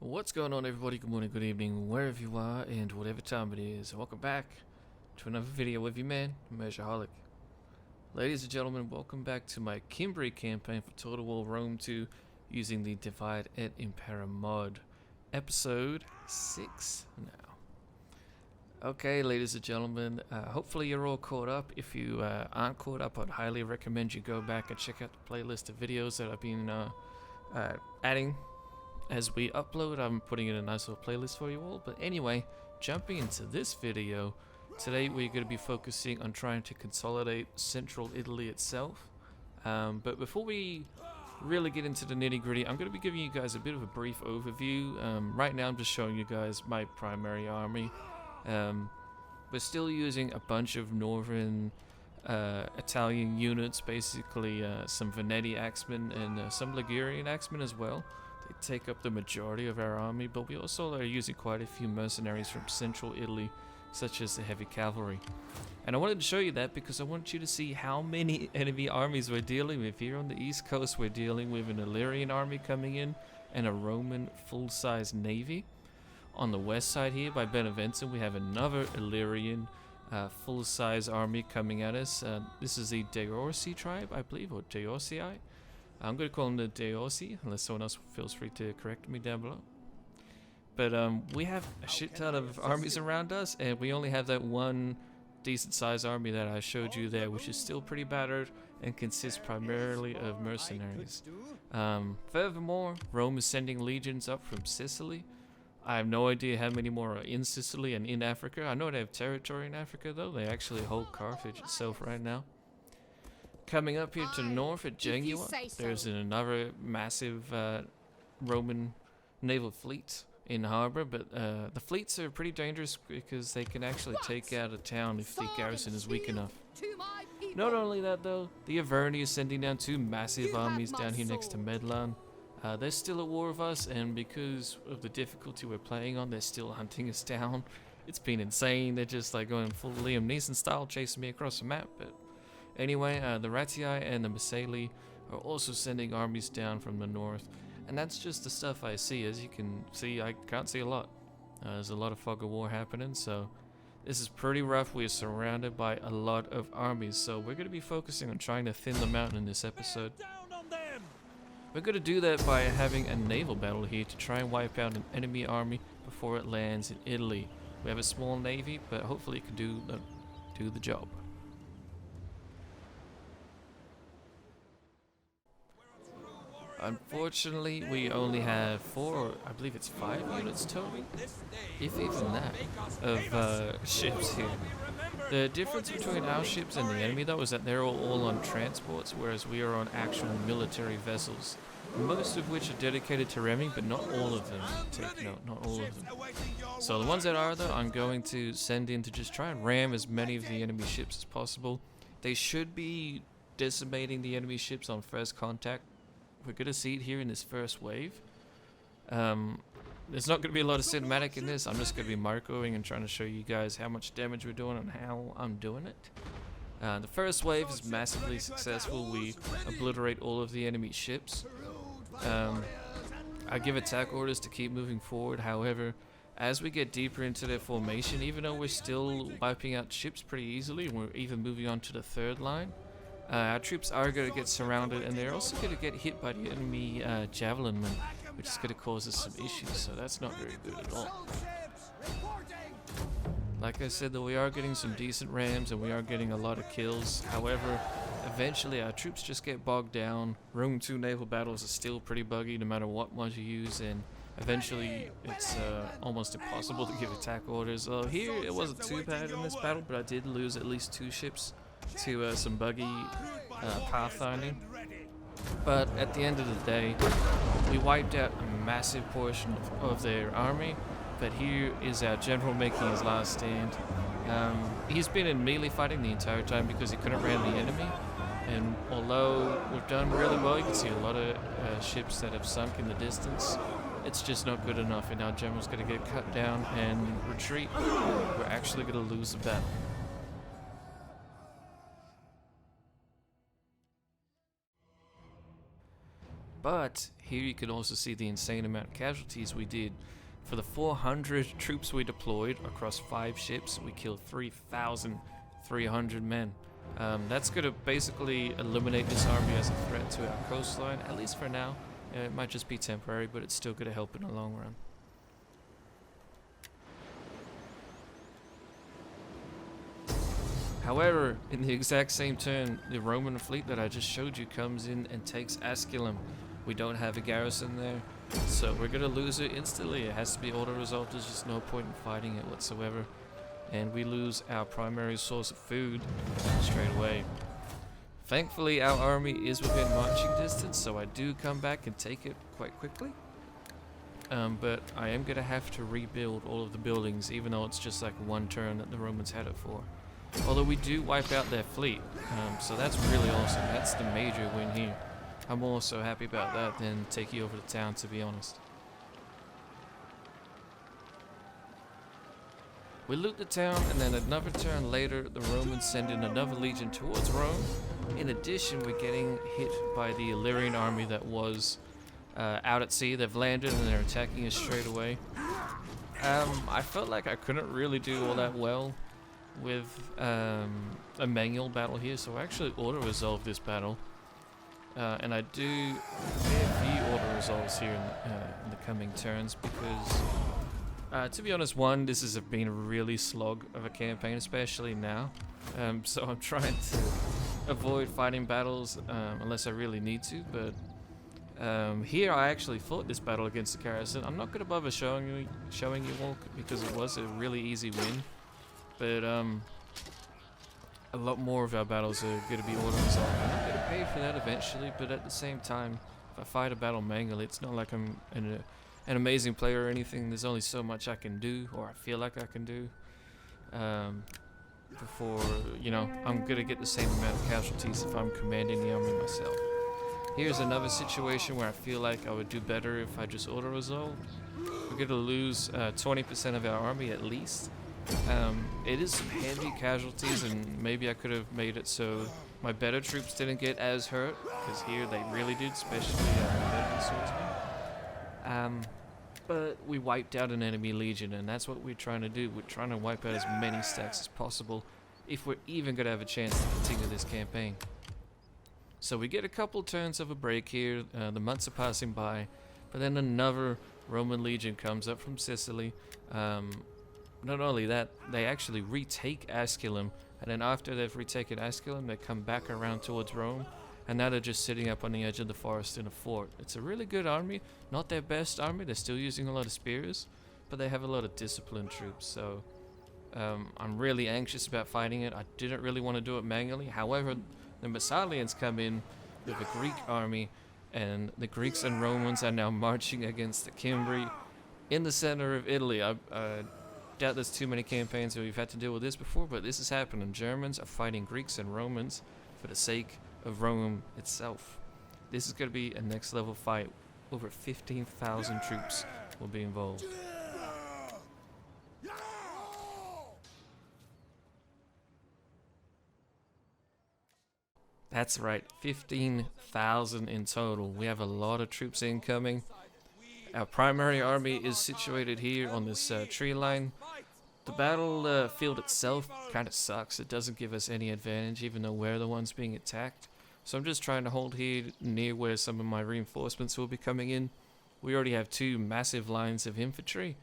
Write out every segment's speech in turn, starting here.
What's going on, everybody? Good morning, good evening, wherever you are and whatever time it is. Welcome back to another video with you, man, Measureholic. Ladies and gentlemen, welcome back to my Cimbri campaign for Total War Rome 2 using the Divide et Impera mod. Episode 6 now. Okay, ladies and gentlemen, hopefully you're all caught up. If you aren't caught up, I'd highly recommend you go back and check out the playlist of videos that I've been adding as we upload. I'm putting in a nice little playlist for you all. But anyway, jumping into this video, today we're going to be focusing on trying to consolidate central Italy itself. But before we really get into the nitty-gritty, I'm going to be giving you guys a bit of a brief overview. Right now I'm just showing you guys my primary army. We're still using a bunch of northern Italian units, basically some Veneti axemen and some Ligurian axemen as well. They take up the majority of our army, but we also are using quite a few mercenaries from central Italy, such as the heavy cavalry. And I wanted to show you that because I want you to see how many enemy armies we're dealing with. Here on the east coast we're dealing with an Illyrian army coming in and a Roman full-size navy. On the west side here by Benevento we have another Illyrian full-size army coming at us. This is the DeI tribe, I believe, or DeI. I'm going to call them the DeI, unless someone else feels free to correct me down below. But we have a shit ton of armies around us, and we only have that one decent sized army that I showed you there, which is still pretty battered and consists primarily of mercenaries. Furthermore, Rome is sending legions up from Sicily. I have no idea how many more are in Sicily and in Africa. I know they have territory in Africa though. They actually hold Carthage itself right now. Coming up here to the north at Genoa, there's another massive Roman naval fleet in harbor, but the fleets are pretty dangerous because they can actually take out a town if the garrison is weak enough. Not only that though, the Averni is sending down two massive armies down here next to Medlan. They're still at war with us, and because of the difficulty we're playing on, they're still hunting us down. It's been insane. They're just like going full Liam Neeson style, chasing me across the map. But anyway, the Ratii and the Masali are also sending armies down from the north, and that's just the stuff I see. As you can see, I can't see a lot. There's a lot of fog of war happening, so this is pretty rough. We are surrounded by a lot of armies, so we're going to be focusing on trying to thin them out in this episode. We're going to do that by having a naval battle here to try and wipe out an enemy army before it lands in Italy. We have a small navy, but hopefully it can do the job. Unfortunately, we only have 4, I believe it's 5 units total, if even that, of ships here. The difference between our ships and the enemy though is that they're all on transports, whereas we are on actual military vessels, most of which are dedicated to ramming, but not all of them. Take note, not all of them. So the ones that are though, I'm going to send in to just try and ram as many of the enemy ships as possible. They should be decimating the enemy ships on first contact. We're going to see it here in this first wave. There's not going to be a lot of cinematic in this. I'm just going to be microing and trying to show you guys how much damage we're doing and how I'm doing it. The first wave is massively successful. We obliterate all of the enemy ships. I give attack orders to keep moving forward. However, as we get deeper into their formation, even though we're still wiping out ships pretty easily, and we're even moving on to the third line, our troops are going to get surrounded, and they're also going to get hit by the enemy javelin men, which is going to cause us some issues, so that's not very good at all. Like I said though, we are getting some decent rams and we are getting a lot of kills. However, eventually our troops just get bogged down. Rome 2 naval battles are still pretty buggy no matter what mod you use, and eventually it's almost impossible to give attack orders. Here it wasn't too bad in this battle, but I did lose at least 2 ships to some buggy pathfinding. But at the end of the day, we wiped out a massive portion of their army. But here is our general making his last stand. He's been in melee fighting the entire time because he couldn't ram the enemy. And although we've done really well, you can see a lot of ships that have sunk in the distance. It's just not good enough, and our general's going to get cut down and retreat. We're actually going to lose the battle. But here you can also see the insane amount of casualties we did. For the 400 troops we deployed across 5 ships, we killed 3,300 men. That's going to basically eliminate this army as a threat to our coastline, at least for now. It might just be temporary, but it's still going to help in the long run. However, in the exact same turn, the Roman fleet that I just showed you comes in and takes Asculum. We don't have a garrison there, so we're going to lose it instantly. It has to be auto-resolved. There's just no point in fighting it whatsoever. And we lose our primary source of food straight away. Thankfully, our army is within marching distance, so I do come back and take it quite quickly. But I am going to have to rebuild all of the buildings, even though it's just like one turn that the Romans had it for. Although we do wipe out their fleet, so that's really awesome. That's the major win here. I'm also happy about that than taking over the town, to be honest. We loot the town, and then another turn later, the Romans send in another legion towards Rome. In addition, we're getting hit by the Illyrian army that was out at sea. They've landed and they're attacking us straight away. I felt like I couldn't really do all that well with a manual battle here, so I actually auto-resolved this battle. And I do a few auto-resolves here in the coming turns because, to be honest, one, this has been a really slog of a campaign, especially now. So I'm trying to avoid fighting battles unless I really need to, but here I actually fought this battle against the garrison. I'm not going to bother showing you all because it was a really easy win. But a lot more of our battles are going to be auto-resolved. I'm not going to pay for that eventually, but at the same time, if I fight a battle manually, it's not like I'm an amazing player or anything. There's only so much I can do, or I feel like I can do, before, you know, I'm going to get the same amount of casualties if I'm commanding the army myself. Here's another situation where I feel like I would do better if I just auto-resolved. We're going to lose 20% of our army at least. It is some heavy casualties, and maybe I could have made it so my better troops didn't get as hurt, because here they really did, especially my veteran swordsmen. But we wiped out an enemy legion, and that's what we're trying to do. We're trying to wipe out as many stacks as possible if we're even going to have a chance to continue this campaign. So we get a couple turns of a break here. The months are passing by, but then another Roman legion comes up from Sicily. Not only that, they actually retake Asculum, and then after they've retaken Asculum, they come back around towards Rome, and now they're just sitting up on the edge of the forest in a fort. It's a really good army, not their best army. They're still using a lot of spears, but they have a lot of disciplined troops, so I'm really anxious about fighting it. I didn't really want to do it manually. However, the Massalians come in with a Greek army, and the Greeks and Romans are now marching against the Cimbri in the center of Italy. I doubt there's too many campaigns where we've had to deal with this before, but this is happening. Germans are fighting Greeks and Romans for the sake of Rome itself. This is going to be a next level fight. Over 15,000 troops will be involved. That's right, 15,000 in total. We have a lot of troops incoming. Our primary army is situated here on this tree line. The battlefield itself kind of sucks. It doesn't give us any advantage, even though we're the ones being attacked. So I'm just trying to hold here near where some of my reinforcements will be coming in. We already have 2 massive lines of infantry.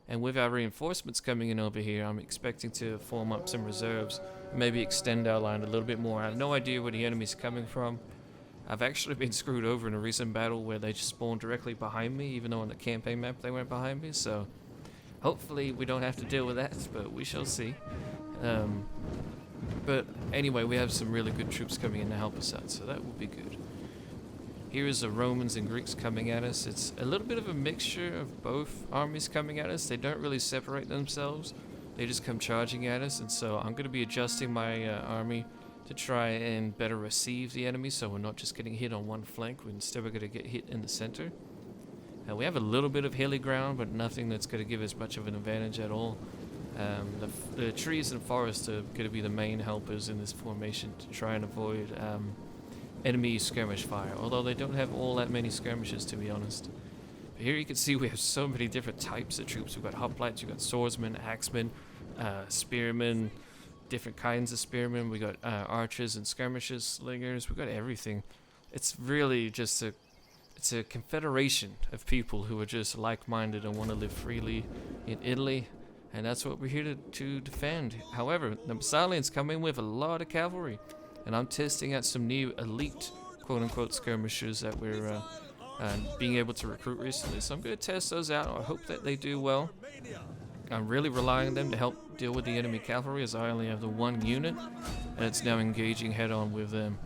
And with our reinforcements coming in over here, I'm expecting to form up some reserves. Maybe extend our line a little bit more. I have no idea where the enemy's coming from. I've actually been screwed over in a recent battle where they just spawned directly behind me, even though on the campaign map they weren't behind me, so hopefully we don't have to deal with that, but we shall see. But anyway, we have some really good troops coming in to help us out, so that will be good. Here is the Romans and Greeks coming at us. It's a little bit of a mixture of both armies coming at us. They don't really separate themselves. They just come charging at us, and so I'm going to be adjusting my army to try and better receive the enemy, so we're not just getting hit on one flank. Instead, we're going to get hit in the center. We have a little bit of hilly ground, but nothing that's going to give us much of an advantage at all. The trees and forests are going to be the main helpers in this formation to try and avoid enemy skirmish fire, although they don't have all that many skirmishes, to be honest. But here you can see we have so many different types of troops. We've got hoplites, we've got swordsmen, axemen, spearmen, different kinds of spearmen. We got archers and skirmishers, slingers. We've got everything. It's really just it's a confederation of people who are just like-minded and want to live freely in Italy, and that's what we're here to defend. However, the Massilians come in with a lot of cavalry, and I'm testing out some new elite quote-unquote skirmishers that we're being able to recruit recently, so I'm going to test those out. I hope that they do well. I'm really relying on them to help deal with the enemy cavalry, as I only have the one unit, and it's now engaging head-on with them.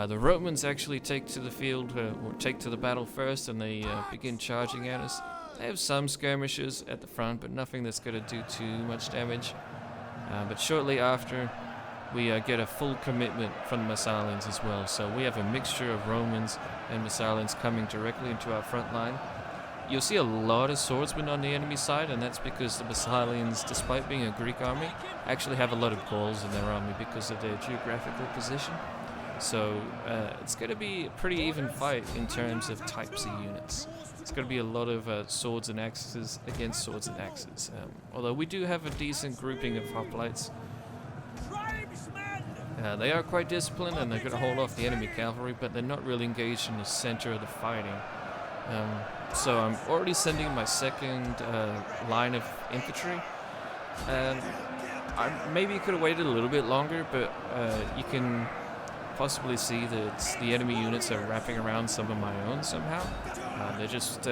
The Romans actually take to the field, or take to the battle first, and they begin charging at us. They have some skirmishes at the front, but nothing that's going to do too much damage. But shortly after, we get a full commitment from the Massilians as well. So we have a mixture of Romans and Massilians coming directly into our front line. You'll see a lot of swordsmen on the enemy side, and that's because the Massilians, despite being a Greek army, actually have a lot of Gauls in their army because of their geographical position. So it's going to be a pretty even fight in terms of types of units. It's going to be a lot of swords and axes against swords and axes. Although we do have a decent grouping of hoplites. They are quite disciplined, and they're going to hold off the enemy cavalry, but they're not really engaged in the center of the fighting. So I'm already sending my second line of infantry. I maybe could have waited a little bit longer, but you can possibly see that the enemy units are wrapping around some of my own somehow. They're just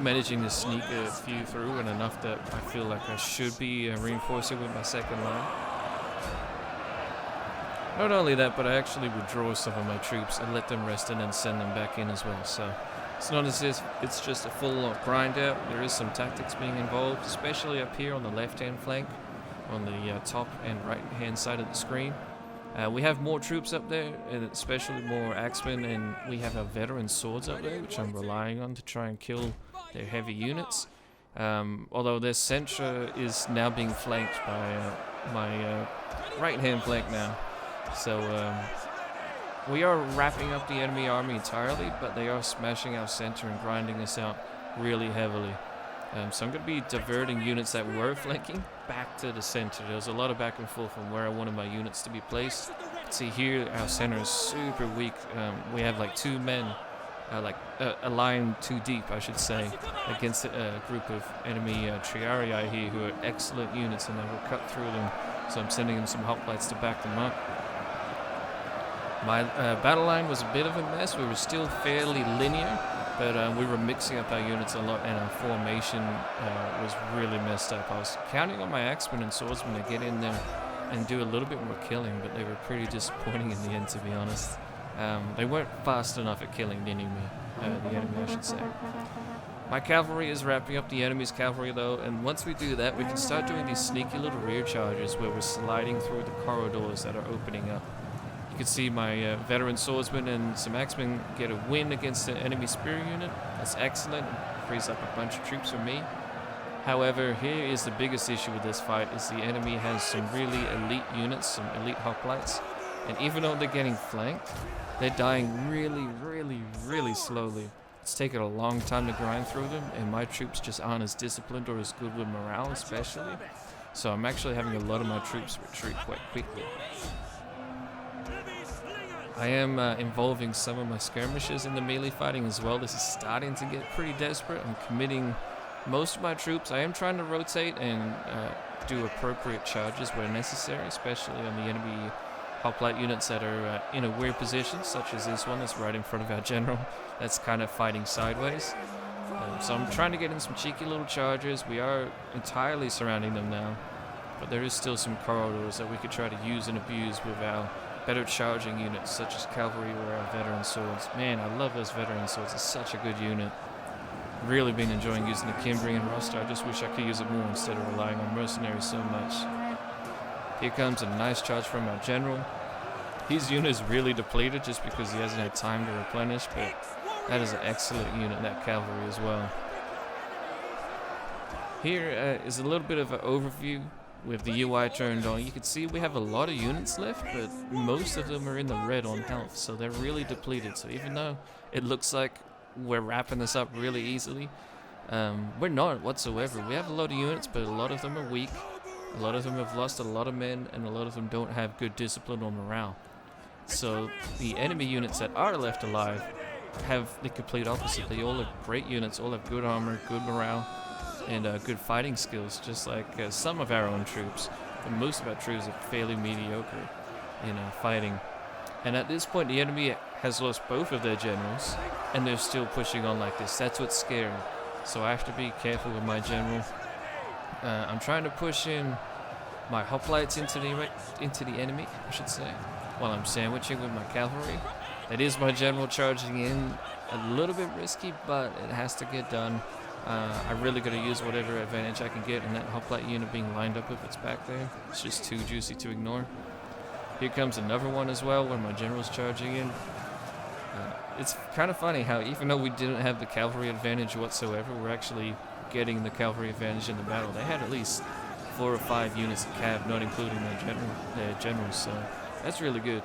managing to sneak a few through, and enough that I feel like I should be reinforcing with my second line. Not only that, but I actually withdraw some of my troops and let them rest and then send them back in as well. So it's not as if it's just a full grind out. There is some tactics being involved, especially up here on the left-hand flank, on the top and right-hand side of the screen. We have more troops up there, and especially more axemen, and we have our veteran swords up there, which I'm relying on to try and kill their heavy units. Although their center is now being flanked by my right-hand flank now. So we are wrapping up the enemy army entirely, but they are smashing our center and grinding us out really heavily. So I'm going to be diverting units that were flanking back to the center. There's a lot of back and forth from where I wanted my units to be placed. See here, our center is super weak. We have like two men, a line too deep, I should say, against a group of enemy triarii here who are excellent units, and I will cut through them. So I'm sending in some hoplites to back them up. My battle line was a bit of a mess. We were still fairly linear, but we were mixing up our units a lot, and our formation was really messed up. I was counting on my axemen and swordsmen to get in there and do a little bit more killing, but they were pretty disappointing in the end, to be honest. They weren't fast enough at killing the enemy, I should say. My cavalry is wrapping up the enemy's cavalry, though, and once we do that, we can start doing these sneaky little rear charges where we're sliding through the corridors that are opening up. You can see my veteran swordsman and some axemen get a win against the enemy spear unit. That's excellent. Frees up a bunch of troops for me. However, here is the biggest issue with this fight, is the enemy has some really elite units, some elite hoplites, and even though they're getting flanked, they're dying really slowly. It's taken a long time to grind through them, and my troops just aren't as disciplined or as good with morale, especially. So I'm actually having a lot of my troops retreat quite quickly. I am involving some of my skirmishers in the melee fighting as well. This is starting to get pretty desperate. I'm committing most of my troops. I am trying to rotate and do appropriate charges where necessary, especially on the enemy hoplite units that are in a weird position, such as this one that's right in front of our general. That's kind of fighting sideways. So I'm trying to get in some cheeky little charges. We are entirely surrounding them now, but there is still some corridors that we could try to use and abuse with our better charging units, such as cavalry or our veteran swords. Man, I love those veteran swords. It's such a good unit. Really been enjoying using the Cimbrian roster. I just wish I could use it more instead of relying on mercenaries so much. Here comes a nice charge from our general. His unit is really depleted just because he hasn't had time to replenish, but that is an excellent unit, that cavalry as well. Here is a little bit of an overview with the UI turned on, you can see we have a lot of units left, but most of them are in the red on health, so they're really depleted. So even though it looks like we're wrapping this up really easily, we're not whatsoever. We have a lot of units, but a lot of them are weak. A lot of them have lost a lot of men, and a lot of them don't have good discipline or morale. So the enemy units that are left alive have the complete opposite. They all have great units, all have good armor, good morale, and good fighting skills, just like some of our own troops. But most of our troops are fairly mediocre in fighting. And at this point, the enemy has lost both of their generals, and they're still pushing on like this. That's what's scary. So I have to be careful with my general. I'm trying to push in my hoplites into the enemy, I should say, while I'm sandwiching with my cavalry. That is my general charging in. A little bit risky, but it has to get done. I really got to use whatever advantage I can get, and that hoplite unit being lined up if it's back there, it's just too juicy to ignore. Here comes another one as well, where my general's charging in. It's kind of funny how even though we didn't have the cavalry advantage whatsoever, we're actually getting the cavalry advantage in the battle. They had at least 4 or 5 units of cav, not including their generals, so that's really good.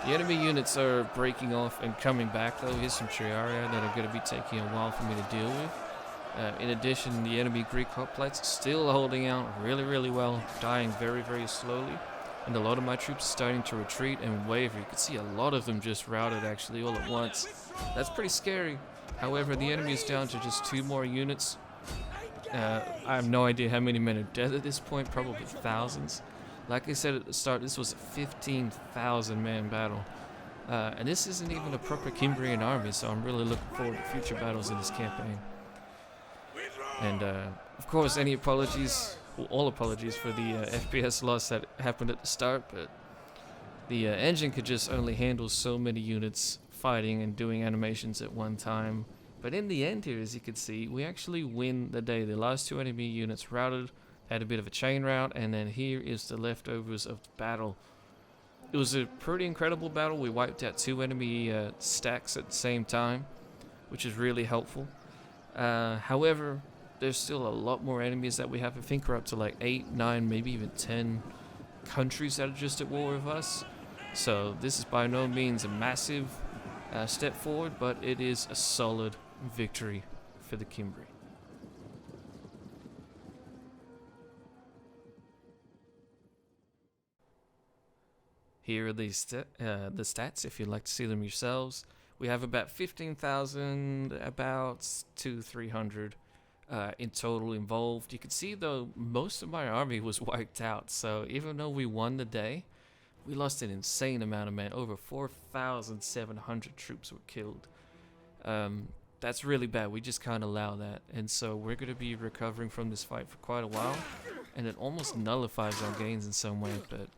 The enemy units are breaking off and coming back though. Here's some Triaria that are going to be taking a while for me to deal with. In addition, the enemy Greek hoplites still holding out really, really well, dying very, very slowly. And a lot of my troops are starting to retreat and waver. You can see a lot of them just routed actually all at once. That's pretty scary. However, the enemy is down to just 2 more units. I have no idea how many men are dead at this point, probably thousands. Like I said at the start, this was a 15,000 man battle. And this isn't even a proper Cimbrian army, so I'm really looking forward to future battles in this campaign. And of course, any apologies, well, all apologies for the FPS loss that happened at the start, but the engine could just only handle so many units fighting and doing animations at one time. But in the end here, as you can see, we actually win the day. The last 2 enemy units routed, had a bit of a chain rout, and then here is the leftovers of the battle. It was a pretty incredible battle. We wiped out 2 enemy stacks at the same time, which is really helpful. However, there's still a lot more enemies that we have. I think we're up to like 8, 9, maybe even 10 countries that are just at war with us. So this is by no means a massive step forward, but it is a solid victory for the Cimbri. Here are the stats, if you'd like to see them yourselves. We have about 15,000, about 200-300 in total involved. You can see, though, most of my army was wiped out. So even though we won the day, we lost an insane amount of men. Over 4,700 troops were killed. That's really bad. We just can't allow that. And so we're going to be recovering from this fight for quite a while. And it almost nullifies our gains in some way, but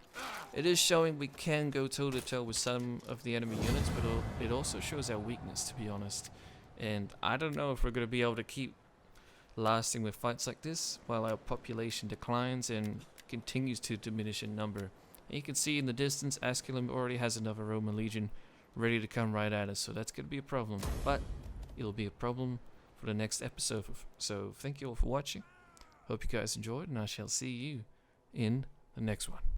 it is showing we can go toe-to-toe with some of the enemy units, but it also shows our weakness, to be honest. And I don't know if we're going to be able to keep lasting with fights like this while our population declines and continues to diminish in number. And you can see in the distance, Asculum already has another Roman legion ready to come right at us, so that's going to be a problem. But it'll be a problem for the next episode. So thank you all for watching. Hope you guys enjoyed, and I shall see you in the next one.